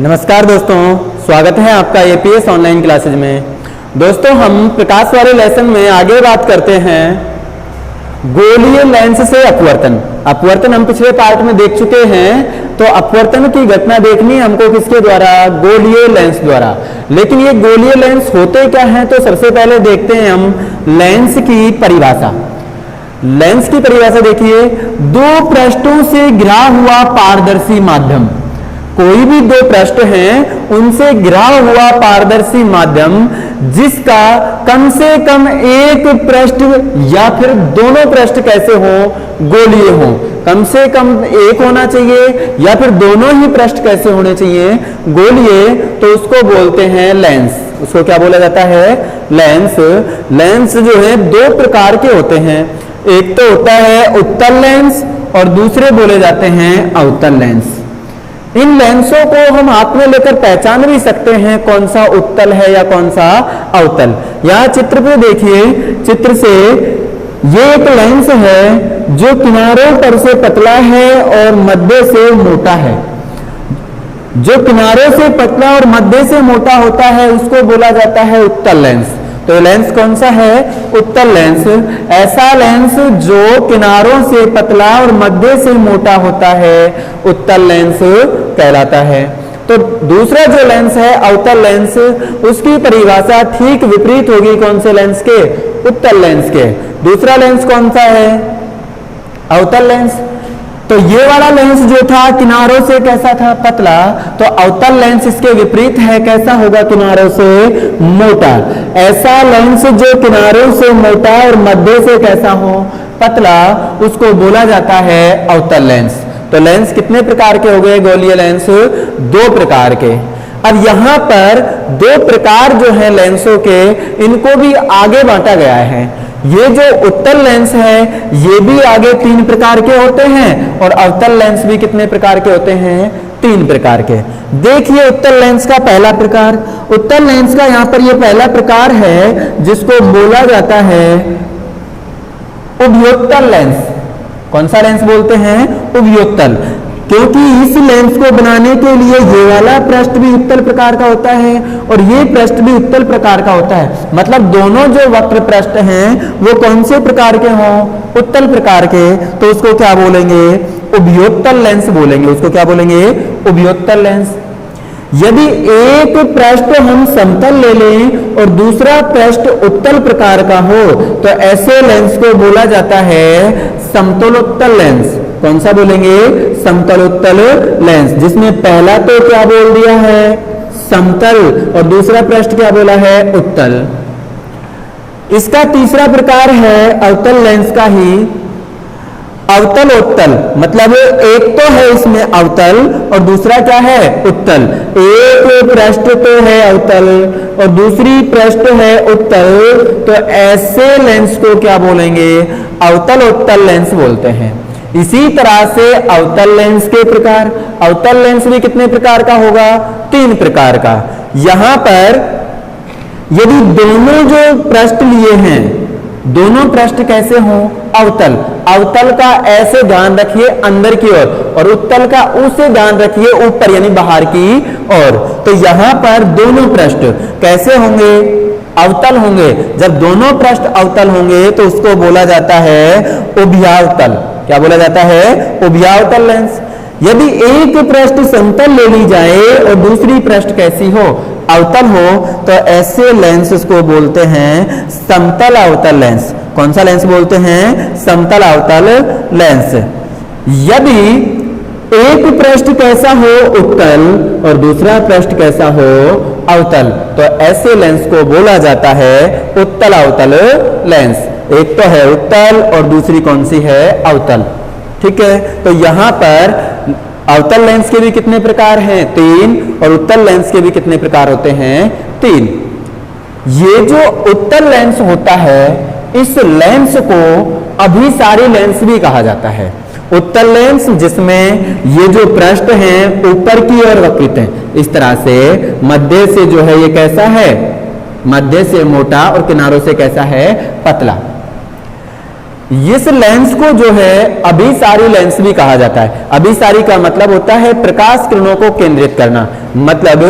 नमस्कार दोस्तों, स्वागत है आपका एपीएस ऑनलाइन क्लासेज में। दोस्तों, हम प्रकाश वाले लेसन में आगे बात करते हैं गोलीय लेंस से अपवर्तन। अपवर्तन हम पिछले पार्ट में देख चुके हैं, तो अपवर्तन की घटना देखनी हमको किसके द्वारा? गोलीय लेंस द्वारा। लेकिन ये गोलीय लेंस होते क्या हैं, तो सबसे पहले देखते हैं हम लेंस की परिभाषा। लेंस की परिभाषा देखिए, दो पृष्ठों से घिरा हुआ पारदर्शी माध्यम। कोई भी दो पृष्ठ हैं, उनसे घिरा हुआ पारदर्शी माध्यम जिसका कम से कम एक पृष्ठ या फिर दोनों पृष्ठ कैसे हो? गोलीय हो। कम से कम एक होना चाहिए या फिर दोनों ही पृष्ठ कैसे होने चाहिए? गोलीय। तो उसको बोलते हैं लेंस। उसको क्या बोला जाता है? लेंस। लेंस जो है दो प्रकार के होते हैं। एक तो होता है उत्तल लेंस और दूसरे बोले जाते हैं अवतल लेंस। इन लेंसों को हम हाथ में लेकर पहचान भी सकते हैं कौन सा उत्तल है या कौन सा अवतल। यहाँ चित्र पे देखिए, चित्र से ये एक लेंस है जो किनारों पर से पतला है और मध्य से मोटा है। जो किनारों से पतला और मध्य से मोटा होता है उसको बोला जाता है उत्तल लेंस। तो लेंस कौन सा है? उत्तल लेंस। ऐसा लेंस जो किनारों से पतला और मध्य से मोटा होता है उत्तल लेंस कहलाता है। तो दूसरा जो लेंस है अवतल लेंस, उसकी परिभाषा ठीक विपरीत होगी कौन से लेंस के? उत्तल लेंस के। दूसरा लेंस कौन सा है? अवतल लेंस। तो ये वाला लेंस जो था किनारों से कैसा था? पतला। तो अवतल लेंस इसके विपरीत है, कैसा होगा? किनारों से मोटा। ऐसा लेंस जो किनारों से मोटा और मध्य से कैसा हो? पतला, उसको बोला जाता है अवतल लेंस। तो लेंस कितने प्रकार के हो गए? गोलीय लेंस दो प्रकार के। अब यहां पर दो प्रकार जो है लेंसों के, इनको भी आगे बांटा गया है। ये जो उत्तल लेंस है ये भी आगे तीन प्रकार के होते हैं और अवतल लेंस भी कितने प्रकार के होते हैं? तीन प्रकार के। देखिए उत्तल लेंस का पहला प्रकार। उत्तल लेंस का यहां पर ये पहला प्रकार है जिसको बोला जाता है उभयोत्तल लेंस। कौन सा लेंस बोलते हैं? उभयोत्तल। क्योंकि इस लेंस को बनाने के लिए ये वाला पृष्ठ भी उत्तल प्रकार का होता है और ये पृष्ठ भी उत्तल प्रकार का होता है। मतलब दोनों जो वक्र पृष्ठ हैं वो कौन से प्रकार के हों? उत्तल प्रकार के। तो उसको क्या बोलेंगे? उभयोत्तल लेंस बोलेंगे। उसको क्या बोलेंगे? उभयोत्तल लेंस। यदि एक पृष्ठ हम समतल ले लें और दूसरा पृष्ठ उत्तल प्रकार का हो तो ऐसे लेंस को बोला जाता है समतलोत्तल लेंस। कौन सा बोलेंगे? समतलोत्तल लेंस, जिसमें पहला तो क्या बोल दिया है? समतल और दूसरा पृष्ठ क्या बोला है? उत्तल। इसका तीसरा प्रकार है अवतल लेंस का ही अवतल उत्तल। मतलब एक तो है इसमें अवतल और दूसरा क्या है? उत्तल। एक पृष्ठ तो है अवतल और दूसरी पृष्ठ है उत्तल, तो ऐसे लेंस को क्या बोलेंगे? अवतल उत्तल लेंस बोलते हैं। इसी तरह से अवतल लेंस के प्रकार। अवतल लेंस भी कितने प्रकार का होगा? तीन प्रकार का। यहां पर यदि दोनों जो पृष्ठ लिए हैं दोनों पृष्ठ कैसे हों? अवतल। अवतल का ऐसे ध्यान रखिए अंदर की ओर और उत्तल का उसे ध्यान रखिए ऊपर यानी बाहर की ओर। तो यहां पर दोनों पृष्ठ कैसे होंगे? अवतल होंगे। जब दोनों पृष्ठ अवतल होंगे तो उसको बोला जाता है उभयावतल। क्या बोला जाता है? उभयावतल लेंस। यदि एक पृष्ठ समतल ले ली जाए और दूसरी पृष्ठ कैसी हो? अवतल हो, तो ऐसे लेंस को बोलते हैं समतल अवतल लेंस। कौन सा लेंस बोलते हैं? समतल अवतल लेंस। यदि एक पृष्ठ कैसा हो? उत्तल और दूसरा पृष्ठ कैसा हो? अवतल, तो ऐसे लेंस को बोला जाता है उत्तल अवतल लेंस। एक तो है उत्तल और दूसरी कौन सी है? अवतल। ठीक है, तो यहां पर अवतल लेंस के भी कितने प्रकार हैं? तीन। और उत्तल लेंस के भी कितने प्रकार होते हैं? तीन। ये जो उत्तल लेंस होता है इस लेंस को अभिसारी लेंस भी कहा जाता है। उत्तल लेंस जिसमें ये जो पृष्ठ हैं ऊपर की ओर वक्रित हैं, इस तरह से मध्य से जो है ये कैसा है? मध्य से मोटा और किनारों से कैसा है? पतला। इस लेंस को जो है अभिसारी लेंस भी कहा जाता है। अभिसारी का मतलब होता है प्रकाश किरणों को केंद्रित करना। मतलब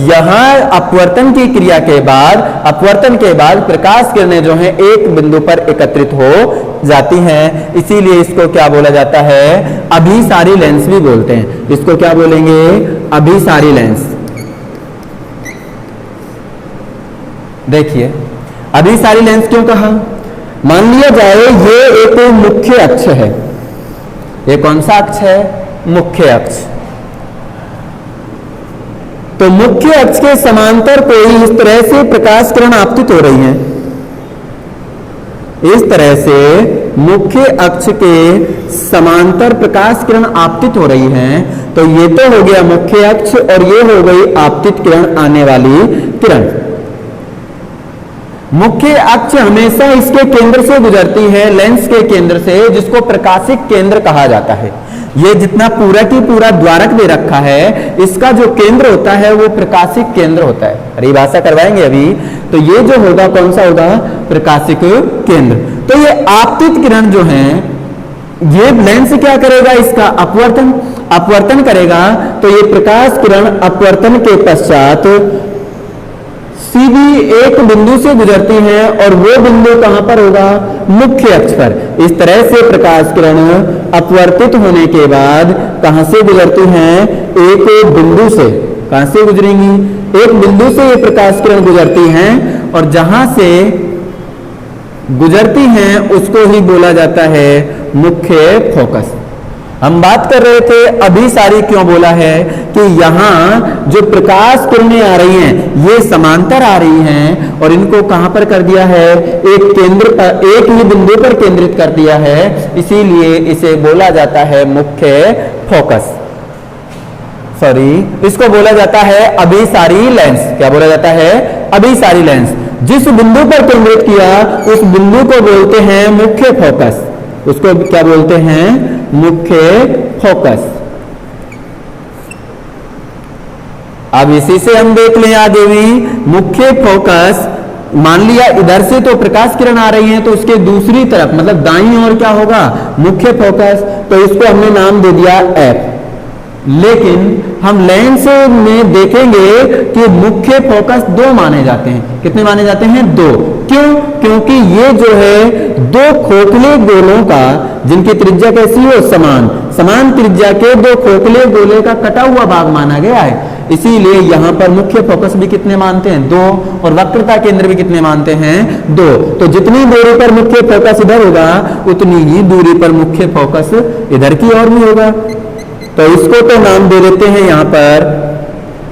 यहां अपवर्तन की क्रिया के बाद प्रकाश किरणें जो हैं एक बिंदु पर एकत्रित हो जाती हैं, इसीलिए इसको क्या बोला जाता है, अभिसारी लेंस भी बोलते हैं। इसको क्या बोलेंगे, अभिसारी लेंस। देखिए अभिसारी लेंस क्यों कहा, मान लिया जाए ये एक मुख्य अक्ष है। ये कौन सा अक्ष है, मुख्य अक्ष। तो मुख्य अक्ष के समांतर कोई इस तरह से प्रकाश किरण आपतित हो रही है, इस तरह से मुख्य अक्ष के समांतर प्रकाश किरण आपतित हो रही हैं, तो ये तो हो गया मुख्य अक्ष और ये हो गई आपतित किरण आने वाली किरण। मुख्य अक्ष हमेशा इसके केंद्र से गुजरती है, लेंस के केंद्र से, जिसको प्रकाशिक केंद्र कहा जाता है। ये जितना पूरा की पूरा द्वारक दे रखा है, इसका जो केंद्र होता है वो प्रकाशिक केंद्र होता है। परिभाषा करवाएंगे अभी। तो ये जो होगा कौन सा होगा, प्रकाशिक केंद्र। तो ये आपतित किरण जो है, ये लेंस क्या करेगा, इसका अपवर्तन करेगा। तो ये प्रकाश किरण अपवर्तन के पश्चात सीधी एक बिंदु से गुजरती है और वो बिंदु कहां पर होगा, मुख्य अक्ष पर। इस तरह से प्रकाश किरण अपवर्तित होने के बाद कहां से गुजरती हैं, एक बिंदु से। कहां से गुजरेंगी, एक बिंदु से ये प्रकाश किरण गुजरती हैं और जहां से गुजरती हैं उसको ही बोला जाता है मुख्य फोकस। हम बात कर रहे थे अभिसारी क्यों बोला है कि यहां जो प्रकाश किरणें आ रही हैं ये समांतर आ रही हैं और इनको कहां पर कर दिया है, एक केंद्र पर, एक ही बिंदु पर केंद्रित कर दिया है, इसीलिए इसे बोला जाता है मुख्य फोकस। इसको बोला जाता है अभिसारी लेंस। क्या बोला जाता है, अभिसारी लेंस। जिस बिंदु पर केंद्रित किया उस बिंदु को बोलते हैं मुख्य फोकस। उसको क्या बोलते हैं, मुख्य फोकस। अब इसी से हम देख लें आगे भी, मुख्य फोकस मान लिया इधर से तो प्रकाश किरण आ रही है, तो उसके दूसरी तरफ मतलब दाईं ओर क्या होगा, मुख्य फोकस। तो इसको हमने नाम दे दिया एफ। लेकिन हम लेंस में देखेंगे कि मुख्य फोकस दो माने जाते हैं। कितने माने जाते हैं, दो। क्यों, क्योंकि ये जो है दो खोखले गोलों का, जिनकी त्रिज्या कैसी हो, समान त्रिज्या के दो खोखले गोले का कटा हुआ भाग माना गया है। इसीलिए यहां पर मुख्य फोकस भी कितने मानते हैं, दो, और वक्रता केंद्र भी कितने मानते हैं, दो। तो जितनी दूरी पर मुख्य फोकस इधर होगा उतनी ही दूरी पर मुख्य फोकस इधर की ओर भी होगा। तो इसको तो नाम दे देते हैं यहां पर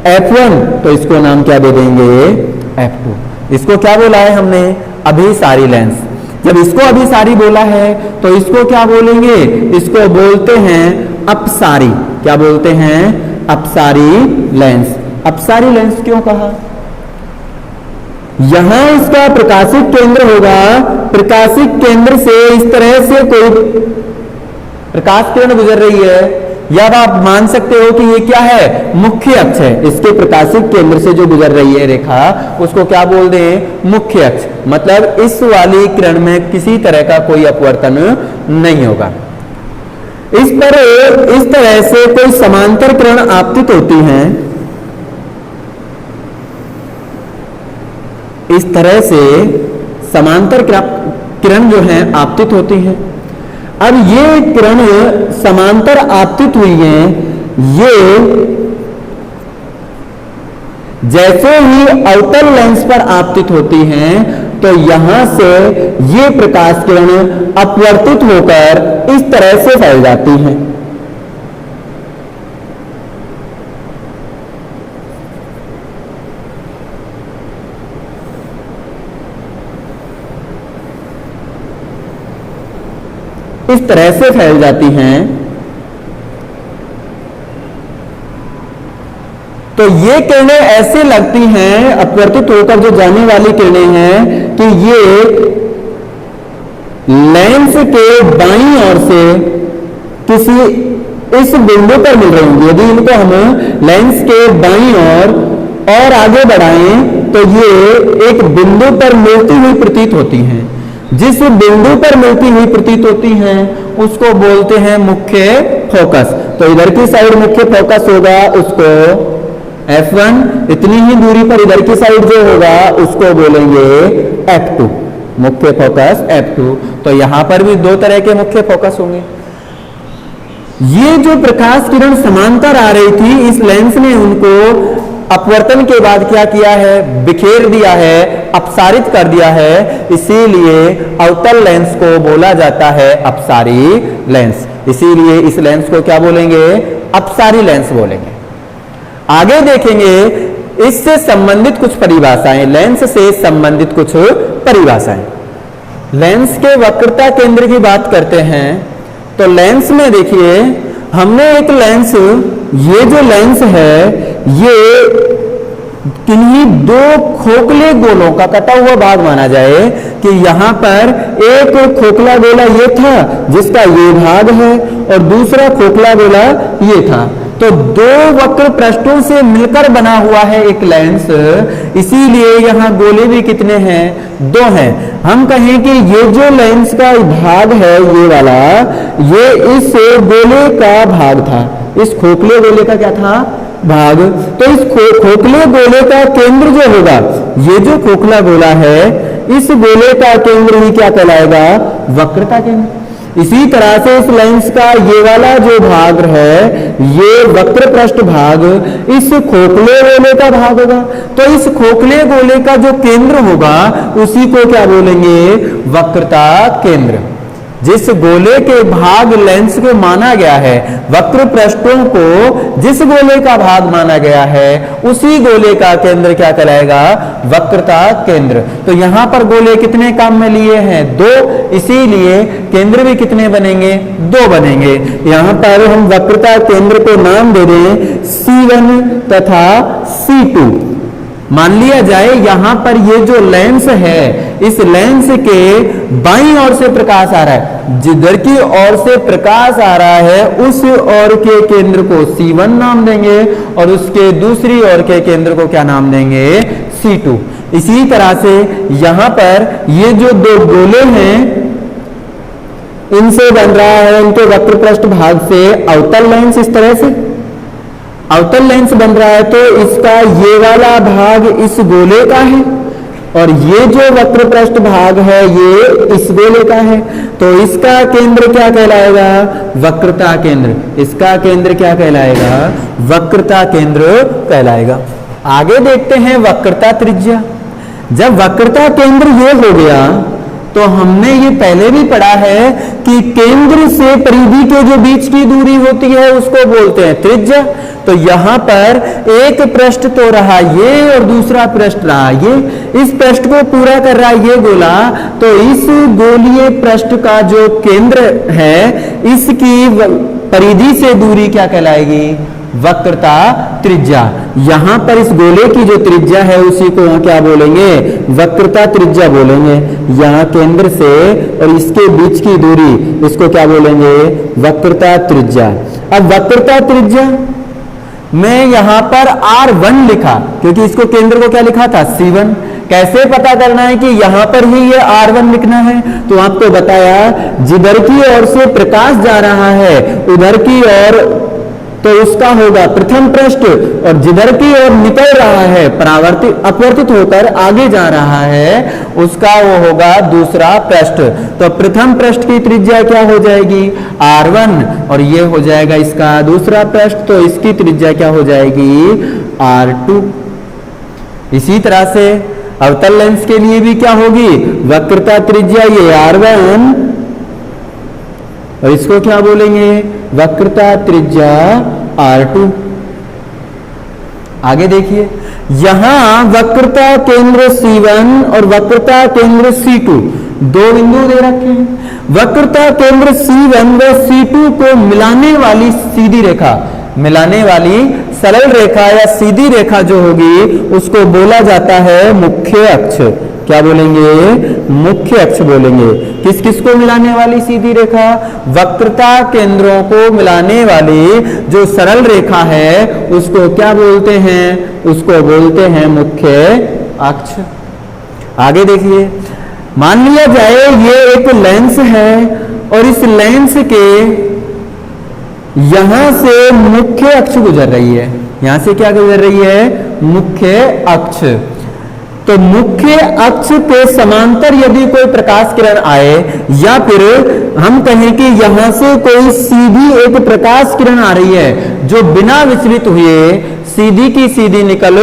F1, तो इसको नाम क्या दे देंगे, F2। इसको क्या बोला है हमने, अभिसारी लेंस। जब इसको अभिसारी बोला है तो इसको क्या बोलेंगे, इसको बोलते हैं अपसारी। क्या बोलते हैं, अपसारी लेंस। अपसारी लेंस क्यों कहा, यहां इसका प्रकाशिक केंद्र होगा, प्रकाशिक केंद्र से इस तरह से कोई प्रकाश किरण गुजर रही है, या आप मान सकते हो कि ये क्या है, मुख्य अक्ष है। इसके प्रकाशिक केंद्र से जो गुजर रही है रेखा, उसको क्या बोल दें, मुख्य अक्ष। मतलब इस वाली किरण में किसी तरह का कोई अपवर्तन नहीं होगा। इस पर इस तरह से कोई समांतर किरण आपतित होती हैं, इस तरह से समांतर किरण जो है आपतित होती हैं। अब ये किरण समांतर आपतित हुई हैं, ये जैसे ही अवतल लेंस पर आपतित होती हैं तो यहां से ये प्रकाश किरण अपवर्तित होकर इस तरह से फैल जाती हैं। इस तरह से फैल जाती हैं। तो ये किरणें ऐसे लगती हैं, अपवर्तित होकर जो जाने वाली किरणें हैं, कि ये लेंस के बाईं ओर से किसी इस बिंदु पर मिल रही होंगी। यदि इनको हम लेंस के बाईं ओर और आगे बढ़ाएं तो ये एक बिंदु पर मिलती हुई प्रतीत होती हैं। जिस बिंदु पर मिलती हुई प्रतीत होती हैं उसको बोलते हैं मुख्य फोकस। तो इधर की साइड मुख्य फोकस होगा, उसको F1, इतनी ही दूरी पर इधर की साइड जो होगा उसको बोलेंगे F2, मुख्य फोकस F2। तो यहां पर भी दो तरह के मुख्य फोकस होंगे। ये जो प्रकाश किरण समांतर आ रही थी, इस लेंस ने उनको अपवर्तन के बाद क्या किया है, बिखेर दिया है, अपसारित कर दिया है, इसीलिए अवतल लेंस को बोला जाता है अपसारी लेंस। इसीलिए इस लेंस को क्या बोलेंगे, अपसारी लेंस बोलेंगे। आगे देखेंगे इससे संबंधित कुछ परिभाषाएं, लेंस से संबंधित कुछ परिभाषाएं। लेंस के वक्रता केंद्र की बात करते हैं तो लेंस में देखिए, हमने एक लेंस, ये जो लेंस है ये किन्हीं दो खोखले गोलों का कटा हुआ भाग माना जाए कि यहां पर एक खोखला गोला ये था जिसका ये भाग है और दूसरा खोखला गोला ये था। तो दो वक्र पृष्ठों से मिलकर बना हुआ है एक लेंस, इसीलिए यहां गोले भी कितने हैं, दो हैं। हम कहें कि ये जो लेंस का भाग है ये वाला, ये इस गोले का भाग था, इस खोखले गोले का क्या था, भाग। तो इस खोखले गोले का केंद्र जो होगा, ये जो खोखला गोला है इस गोले का केंद्र ही क्या कहलाएगा, वक्रता केंद्र। इसी तरह से इस लेंस का ये वाला जो भाग है, ये वक्र पृष्ठ भाग इस खोखले गोले का भाग होगा। तो इस खोखले गोले का जो केंद्र होगा उसी को क्या बोलेंगे, वक्रता केंद्र। जिस गोले के भाग लेंस को माना गया है, वक्र पृष्ठों को जिस गोले का भाग माना गया है उसी गोले का केंद्र क्या कहलाएगा, वक्रता केंद्र। तो यहां पर गोले कितने काम में लिए हैं, दो, इसीलिए केंद्र भी कितने बनेंगे, दो बनेंगे। यहां पर हम वक्रता केंद्र को नाम दे दें C1 तथा C2। मान लिया जाए यहां पर ये जो लेंस है, इस लेंस के बाईं ओर से प्रकाश आ रहा है, जिधर की ओर से प्रकाश आ रहा है उस ओर के केंद्र को C1 नाम देंगे और उसके दूसरी ओर के केंद्र को क्या नाम देंगे, C2। इसी तरह से यहां पर ये जो दो गोले हैं इनसे बन रहा है, इनके वक्र पृष्ठ भाग से अवतल लेंस, इस तरह से अवतल लेंस बन रहा है। तो इसका ये वाला भाग इस गोले का है और ये जो वक्र पृष्ठ भाग है ये इस गोले का है। तो इसका केंद्र क्या कहलाएगा, वक्रता केंद्र। इसका केंद्र क्या कहलाएगा, वक्रता केंद्र कहलाएगा। आगे देखते हैं वक्रता त्रिज्या। जब वक्रता केंद्र ये हो गया तो हमने ये पहले भी पढ़ा है कि केंद्र से परिधि के जो बीच की दूरी होती है उसको बोलते हैं त्रिज्या। तो यहां पर एक पृष्ठ तो रहा ये और दूसरा पृष्ठ रहा ये, इस पृष्ठ को पूरा कर रहा है ये गोला। तो इस गोलीय पृष्ठ का जो केंद्र है इसकी परिधि से दूरी क्या कहलाएगी, वक्रता त्रिज्या। यहां पर इस गोले की जो त्रिज्या है उसी को क्या बोलेंगे, वक्रता त्रिज्या बोलेंगे। यहां केंद्र से और इसके बीच की दूरी, इसको क्या बोलेंगे, वक्रता त्रिज्या। अब वक्रता त्रिज्या मैं यहां पर R1 लिखा क्योंकि इसको केंद्र को क्या लिखा था, C1। कैसे पता करना है कि यहां पर ही ये R1 लिखना है, तो आपको बताया जिधर की ओर से प्रकाश जा रहा है उधर की ओर तो उसका होगा प्रथम पृष्ठ, और जिधर की ओर निकल रहा है परावर्तित अपवर्तित होकर आगे जा रहा है उसका वो होगा दूसरा पृष्ठ। तो प्रथम पृष्ठ की त्रिज्या क्या हो जाएगी, R1, और ये हो जाएगा इसका दूसरा पृष्ठ, तो इसकी त्रिज्या क्या हो जाएगी, R2। इसी तरह से अवतल लेंस के लिए भी क्या होगी, वक्रता त्रिज्या ये R1 और इसको क्या बोलेंगे, वक्रता त्रिज्या R2। आगे देखिए यहां वक्रता केंद्र C1 और वक्रता केंद्र C2 दो बिंदु दे रखे हैं। वक्रता केंद्र C1 व C2 को मिलाने वाली सीधी रेखा, मिलाने वाली सरल रेखा या सीधी रेखा जो होगी उसको बोला जाता है मुख्य अक्ष। क्या बोलेंगे, मुख्य अक्ष बोलेंगे। किस किस को मिलाने वाली सीधी रेखा, वक्रता केंद्रों को मिलाने वाली जो सरल रेखा है उसको क्या बोलते हैं, उसको बोलते हैं मुख्य अक्ष। आगे देखिए मान लिया जाए ये एक लेंस है और इस लेंस के यहां से मुख्य अक्ष गुजर रही है। यहां से क्या गुजर रही है? मुख्य अक्ष। तो मुख्य अक्ष के समांतर यदि कोई प्रकाश किरण आए, या फिर हम कहें कि यहां से कोई सीधी एक प्रकाश किरण आ रही है जो बिना विचलित हुए सीधी की सीधी निकल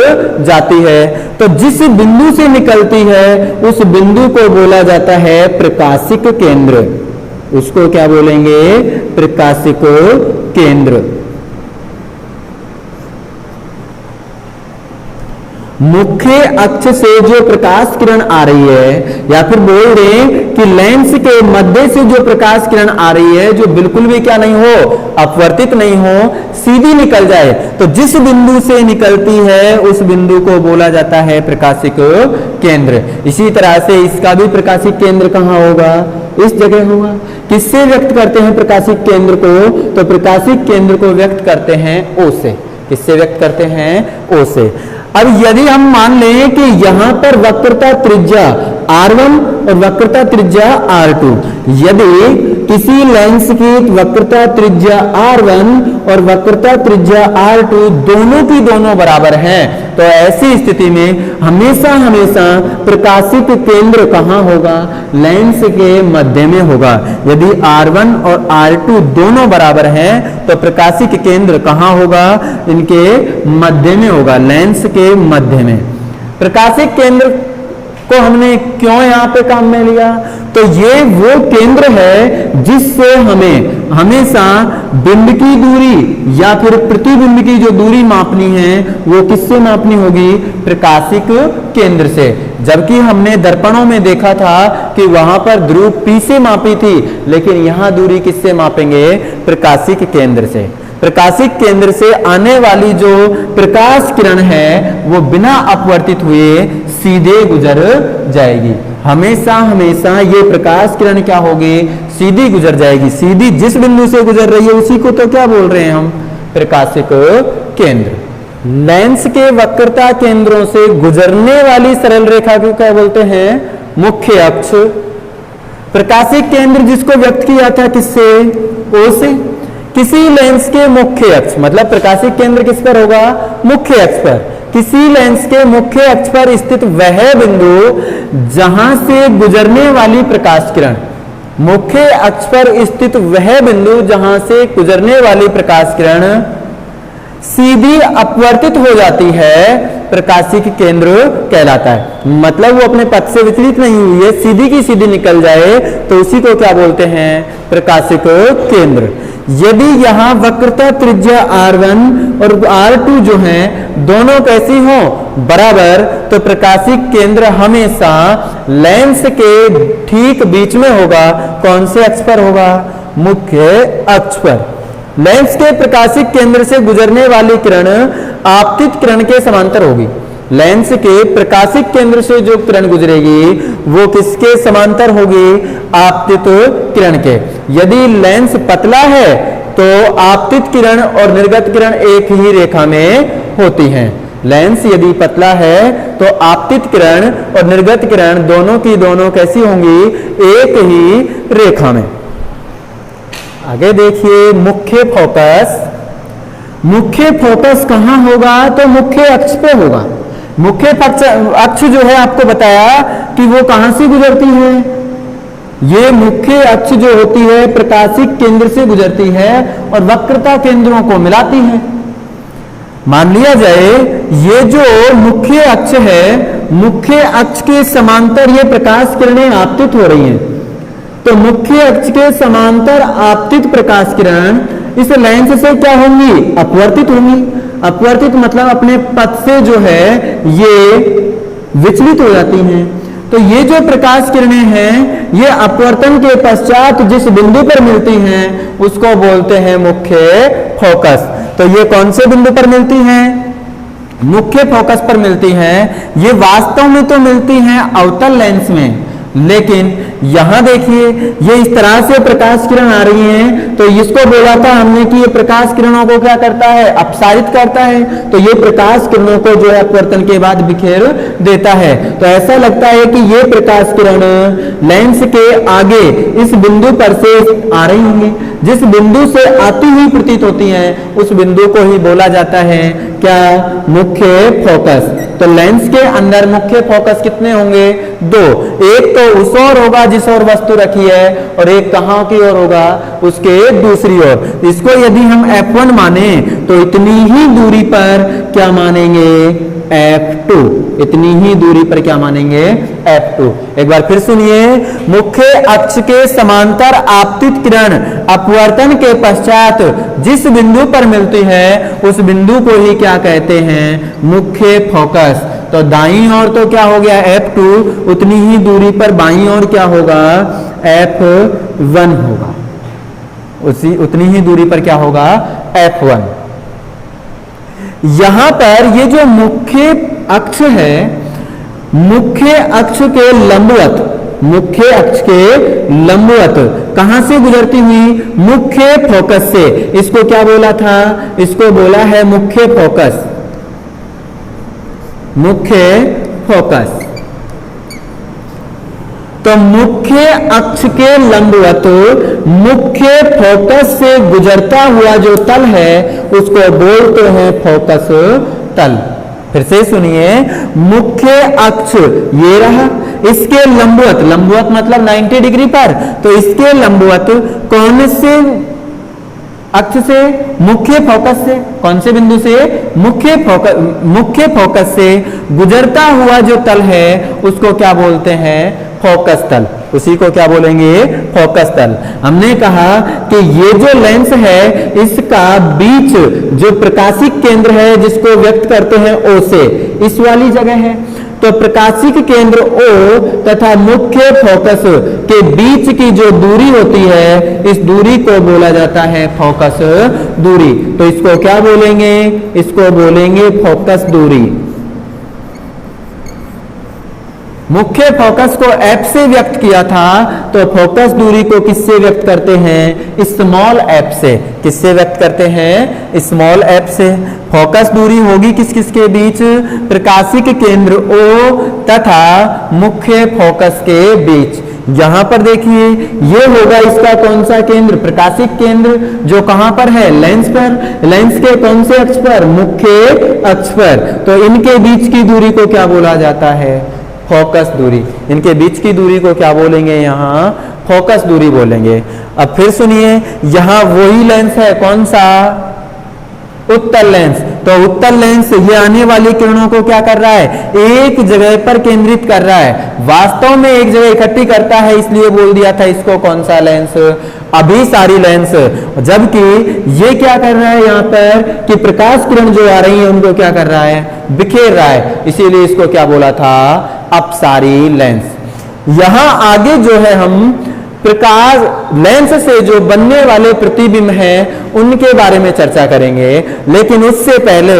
जाती है, तो जिस बिंदु से निकलती है उस बिंदु को बोला जाता है प्रकाशिक केंद्र। उसको क्या बोलेंगे? प्रकाशिक केंद्र। मुख्य अक्ष से जो प्रकाश किरण आ रही है, या फिर बोल दें कि लेंस के मध्य से जो प्रकाश किरण आ रही है, जो बिल्कुल भी क्या नहीं हो, अपवर्तित नहीं हो, सीधी निकल जाए, तो जिस बिंदु से निकलती है उस बिंदु को बोला जाता है प्रकाशिक केंद्र। इसी तरह से इसका भी प्रकाशिक केंद्र कहां होगा? इस जगह होगा। किससे व्यक्त करते हैं प्रकाशिक केंद्र को? तो प्रकाशिक केंद्र को व्यक्त करते हैं O से। किससे व्यक्त करते हैं? O से। अब यदि हम मान लें कि यहां पर वक्रता त्रिज्या R1 और वक्रता त्रिज्या R2, यदि किसी लेंस की वक्रता त्रिज्या R1 और वक्रता त्रिज्या R2 दोनों की दोनों बराबर हैं, तो ऐसी स्थिति में हमेशा हमेशा प्रकाशिक केंद्र कहां होगा? लेंस के मध्य में होगा। यदि R1 और R2 दोनों बराबर हैं तो प्रकाशिक केंद्र कहां होगा? इनके मध्य में होगा, लेंस के मध्य में। प्रकाशिक केंद्र को हमने क्यों यहां पे काम में लिया? तो ये वो केंद्र है जिससे हमें हमेशा बिंब की दूरी या फिर प्रतिबिंब की जो दूरी मापनी है वो किससे मापनी होगी? प्रकाशिक केंद्र से। जबकि हमने दर्पणों में देखा था कि वहां पर ध्रुव P से मापी थी, लेकिन यहां दूरी किससे मापेंगे? प्रकाशिक केंद्र से। प्रकाशिक केंद्र से आने वाली जो प्रकाश किरण है वो बिना अपवर्तित हुए सीधे गुजर जाएगी। हमेशा हमेशा ये प्रकाश किरण क्या होगी? सीधी गुजर जाएगी। सीधी जिस बिंदु से गुजर रही है उसी को तो क्या बोल रहे हैं हम? प्रकाशिक केंद्र। लेंस के वक्रता केंद्रों से गुजरने वाली सरल रेखा को क्या बोलते हैं? मुख्य अक्ष। प्रकाशिक केंद्र जिसको व्यक्त किया था किससे? O से। किसी लेंस के मुख्य अक्ष, मतलब प्रकाशिक केंद्र किस पर होगा? मुख्य अक्ष पर। किसी लेंस के मुख्य अक्ष पर स्थित वह बिंदु जहां से गुजरने वाली प्रकाश किरण, मुख्य अक्ष पर स्थित वह बिंदु जहां से गुजरने वाली प्रकाश किरण सीधी अपवर्तित हो जाती है, प्रकाशिक केंद्र कहलाता है। मतलब वो अपने पथ से विचलित नहीं हुई है, सीधी की सीधी निकल जाए तो उसी को क्या बोलते हैं? प्रकाशिक केंद्र। यदि यहां वक्रता त्रिज्या R1 और R2 जो हैं दोनों कैसी हो? बराबर, तो प्रकाशिक केंद्र हमेशा लेंस के ठीक बीच में होगा। कौन से अक्ष पर होगा? मुख्य अक्ष पर। लेंस के प्रकाशिक केंद्र से गुजरने वाली किरण आपतित किरण के समांतर होगी। लेंस के प्रकाशिक केंद्र से जो किरण गुजरेगी वो किसके समांतर होगी? आपतित किरण के। यदि लेंस पतला है तो आपतित किरण और निर्गत किरण एक ही रेखा में होती हैं। लेंस यदि पतला है तो आपतित किरण और निर्गत किरण दोनों की दोनों कैसी होंगी? एक ही रेखा में। आगे देखिए मुख्य फोकस। मुख्य फोकस कहां होगा? तो मुख्य अक्ष पे होगा। मुख्य अक्ष जो है आपको बताया कि वो कहां से गुजरती है? ये मुख्य अक्ष जो होती है प्रकाशिक केंद्र से गुजरती है और वक्रता केंद्रों को मिलाती है। मान लिया जाए ये जो मुख्य अक्ष है, मुख्य अक्ष के समांतर ये प्रकाश किरणें आपतित हो रही हैं, तो मुख्य अक्ष के समांतर आपतित प्रकाश किरण इस लेंस से क्या होंगी? अपवर्तित होंगी। अपवर्तित मतलब अपने पथ से जो है ये विचलित हो जाती हैं। तो ये जो प्रकाश किरणें हैं ये अपवर्तन के पश्चात जिस बिंदु पर मिलती हैं उसको बोलते हैं मुख्य फोकस। तो ये कौन से बिंदु पर मिलती हैं? मुख्य फोकस पर मिलती हैं। ये वास्तव में तो मिलती हैं अवतल लेंस में, लेकिन यहां देखिए ये इस तरह से प्रकाश किरण आ रही हैं तो इसको बोला था हमने कि ये प्रकाश किरणों को क्या करता है, अपसारित करता है। तो ये प्रकाश किरणों को जो है अपवर्तन के बाद बिखेर देता है। तो ऐसा लगता है कि ये प्रकाश किरण लेंस के आगे इस बिंदु पर से आ रही होंगी, जिस बिंदु से आती हुई प्रतीत होती हैं उस बिंदु को ही बोला जाता है क्या, मुख्य फोकस। तो लेंस के अंदर मुख्य फोकस कितने होंगे, दो, एक तो उस ओर होगा जिस ओर वस्तु रखी है, और एक कहां की ओर होगा, उसके दूसरी ओर। इसको यदि हम F1 माने तो इतनी ही दूरी पर क्या मानेंगे, F2, इतनी ही दूरी पर क्या मानेंगे, F2। एक बार फिर सुनिए, मुख्य अक्ष के समांतर आपतित किरण अपवर्तन के पश्चात जिस बिंदु पर मिलती है उस बिंदु को ही क्या कहते हैं, मुख्य फोकस। तो दाईं ओर तो क्या हो गया F2, उतनी ही दूरी पर बाईं ओर क्या होगा, F1 होगा, उतनी ही दूरी पर क्या होगा, F1। यहां पर ये जो मुख्य अक्ष है, मुख्य अक्ष के लंबवत, मुख्य अक्ष के लंबवत कहां से गुजरती हुई, मुख्य फोकस से। इसको क्या बोला था, इसको बोला है मुख्य फोकस, मुख्य फोकस। तो मुख्य अक्ष के लंबवत मुख्य फोकस से गुजरता हुआ जो तल है उसको बोलते हैं फोकस तल। फिर से सुनिए, मुख्य अक्ष ये रहा, इसके लंबवत, लंबवत मतलब 90 डिग्री पर, तो इसके लंबवत कौन से अक्ष से, मुख्य फोकस से, कौन से बिंदु से, मुख्य फोकस से गुजरता हुआ जो तल है उसको क्या बोलते हैं, फोकस तल। उसी को क्या बोलेंगे, फोकस तल। हमने कहा कि ये जो लेंस है इसका बीच जो प्रकाशिक केंद्र है जिसको व्यक्त करते हैं O से, इस वाली जगह है। तो प्रकाशिक केंद्र O तथा मुख्य फोकस के बीच की जो दूरी होती है इस दूरी को बोला जाता है फोकस दूरी। तो इसको क्या बोलेंगे, इसको बोलेंगे फोकस दूरी। मुख्य फोकस को F से व्यक्त किया था, तो फोकस दूरी को किससे व्यक्त करते हैं, स्मॉल f से। किससे व्यक्त करते हैं, स्मॉल f से। फोकस दूरी होगी किस किस के बीच, प्रकाशिक केंद्र O तथा मुख्य फोकस के बीच। यहां पर देखिए ये होगा इसका कौन सा केंद्र, प्रकाशिक केंद्र, जो कहां पर है, लेंस पर। लेंस के कौन से अक्ष पर, मुख्य अक्ष पर। तो इनके बीच की दूरी को क्या बोला जाता है, फोकस दूरी। इनके बीच की दूरी को क्या बोलेंगे, यहां फोकस दूरी बोलेंगे। अब फिर सुनिए, यहां वही लेंस है, कौन सा, उत्तल लेंस। तो उत्तल लेंस ये आने वाली किरणों को क्या कर रहा है, एक जगह पर केंद्रित कर रहा है, वास्तव में एक जगह इकट्ठी करता है, इसलिए बोल दिया था इसको कौन सा लेंस, अभिसारी लेंस। जबकि ये क्या कर रहा है यहाँ पर कि प्रकाश किरण जो आ रही है उनको क्या कर रहा है, बिखेर रहा है, इसीलिए इसको क्या बोला था, अपसारी लेंस। यहां आगे जो है हम प्रकाश लेंस से जो बनने वाले प्रतिबिंब हैं उनके बारे में चर्चा करेंगे, लेकिन उससे पहले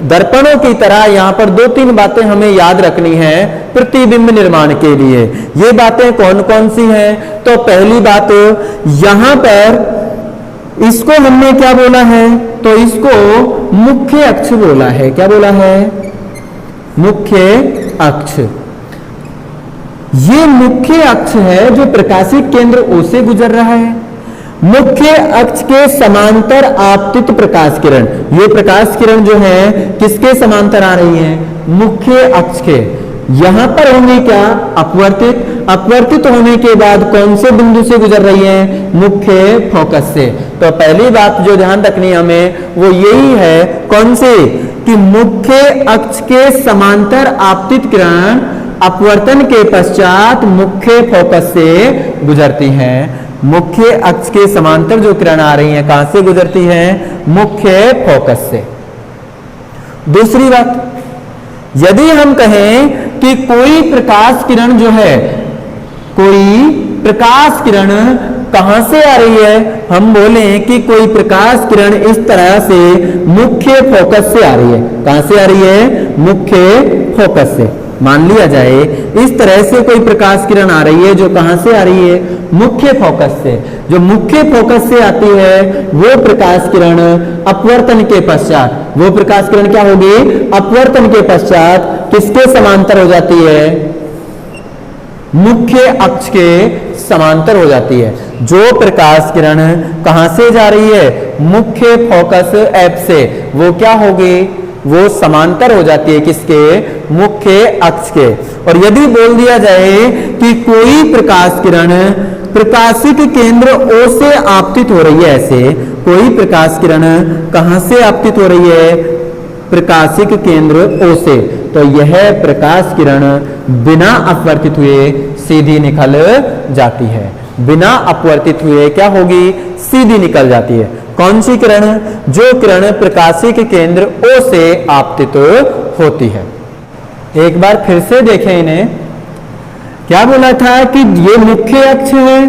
दर्पणों की तरह यहां पर 2-3 बातें हमें याद रखनी है प्रतिबिंब निर्माण के लिए। ये बातें कौन कौन सी हैं, तो पहली बात, यहां पर इसको हमने क्या बोला है, तो इसको मुख्य अक्ष बोला है। क्या बोला है, मुख्य अक्ष। ये मुख्य अक्ष है जो प्रकाशिक केंद्र O से गुजर रहा है। मुख्य अक्ष के समांतर आपतित प्रकाश किरण, ये प्रकाश किरण जो है किसके समांतर आ रही है, मुख्य अक्ष के। यहां पर होंगे क्या, अपवर्तित। अपवर्तित होने के बाद कौन से बिंदु से गुजर रही है, मुख्य फोकस से। तो पहली बात जो ध्यान रखनी है हमें वो यही है, कौन से, कि मुख्य अक्ष के समांतर आपतित किरण अपवर्तन के पश्चात मुख्य फोकस से गुजरती हैं। मुख्य अक्ष के समांतर जो किरण आ रही हैं कहां से गुजरती हैं, मुख्य फोकस से। दूसरी बात, यदि हम कहें कि कोई प्रकाश किरण जो है, कोई प्रकाश किरण कहां से आ रही है, हम बोले कि कोई प्रकाश किरण इस तरह से मुख्य फोकस से आ रही है। कहां से आ रही है, मुख्य फोकस से। मान लिया जाए इस तरह से कोई प्रकाश किरण आ रही है जो कहां से आ रही है, मुख्य फोकस से। जो मुख्य फोकस से आती है वो प्रकाश किरण अपवर्तन के पश्चात, वो प्रकाश किरण क्या होगी, अपवर्तन के पश्चात किसके समांतर हो जाती है, मुख्य अक्ष के समांतर हो जाती है। जो प्रकाश किरण कहां से जा रही है, मुख्य फोकस एफ से, वो क्या होगी, वो समांतर हो जाती है किसके, मुख्य अक्ष के। और यदि बोल दिया जाए कि कोई प्रकाश किरण प्रकाशिक केंद्र O से आपतित हो रही है, ऐसे कोई प्रकाश किरण कहां से आपतित हो रही है, प्रकाशिक केंद्र O से, तो यह प्रकाश किरण बिना अपवर्तित हुए सीधी निकल जाती है। बिना अपवर्तित हुए क्या होगी, सीधी निकल जाती है। कौन सी किरण, जो किरण प्रकाशिक केंद्र O से आपतित होती है। एक बार फिर से देखें इन्हें, क्या बोला था कि ये मुख्य अक्ष है,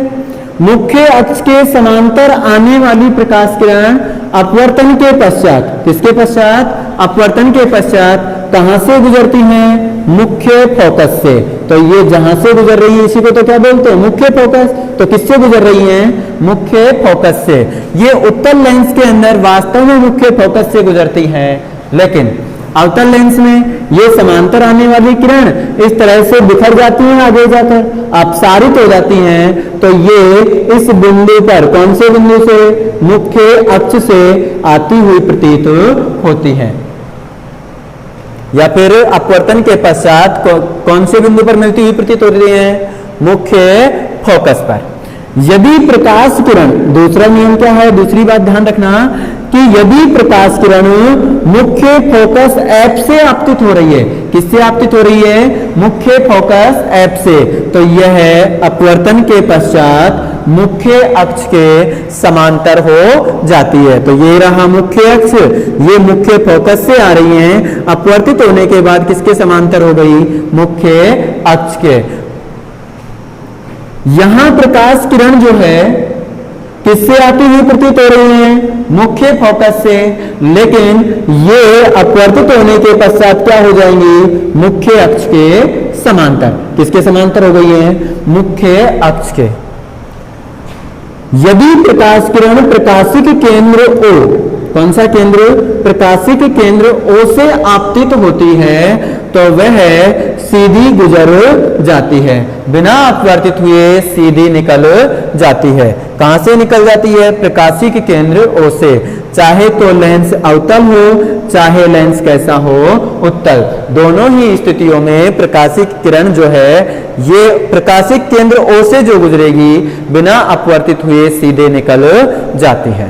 मुख्य अक्ष के समांतर आने वाली प्रकाश किरण अपवर्तन के पश्चात, किसके पश्चात, अपवर्तन के पश्चात कहां से गुजरती हैं, मुख्य फोकस से। तो ये जहां से गुजर रही है इसी को तो क्या बोलते हैं, मुख्य फोकस। तो किससे गुजर रही हैं, मुख्य फोकस से। ये उत्तल लेंस के अंदर वास्तव में मुख्य फोकस से गुजरती हैं, लेकिन अवतल लेंस में ये समांतर आने वाली किरण इस तरह से बिखर जाती हैं, आगे जाकर अपसारित हो जाती हैं। तो ये इस बिंदु पर, कौन से बिंदु से, मुख्य अक्ष से आती हुई प्रतीत होती है, या फिर अपवर्तन के पश्चात कौन से बिंदु पर मिलती हुई प्रतीत होती है, मुख्य फोकस पर। यदि प्रकाश किरण, दूसरा नियम क्या है, दूसरी बात ध्यान रखना कि यदि प्रकाश किरण मुख्य फोकस एफ से आपतित हो रही है, किससे आपतित हो रही है, मुख्य फोकस एफ से, तो यह अपवर्तन के पश्चात मुख्य अक्ष के समांतर हो जाती है। तो ये रहा मुख्य अक्ष, ये मुख्य फोकस से आ रही है, अपवर्तित होने के बाद किसके समांतर हो गई, मुख्य अक्ष के। यहां प्रकाश किरण जो है किससे आती हुई प्रतीत हो रही है, मुख्य फोकस से, लेकिन ये अपवर्तित होने के पश्चात क्या हो जाएंगी, मुख्य अक्ष के समांतर। किसके समांतर हो गई है, मुख्य अक्ष के। यदि प्रकाश किरण प्रकाशिक केंद्र O, कौन सा केंद्र, प्रकाशिक केंद्र O से आपतित होती है, तो वह सीधी गुजर जाती है, बिना अपवर्तित हुए सीधी निकल जाती है। कहां से निकल जाती है, प्रकाशिक केंद्र O से। चाहे तो लेंस अवतल हो, चाहे लेंस कैसा हो, उत्तल, दोनों ही स्थितियों में प्रकाशिक किरण जो है ये प्रकाशिक केंद्र O से जो गुजरेगी बिना अपवर्तित हुए सीधे निकल जाती है।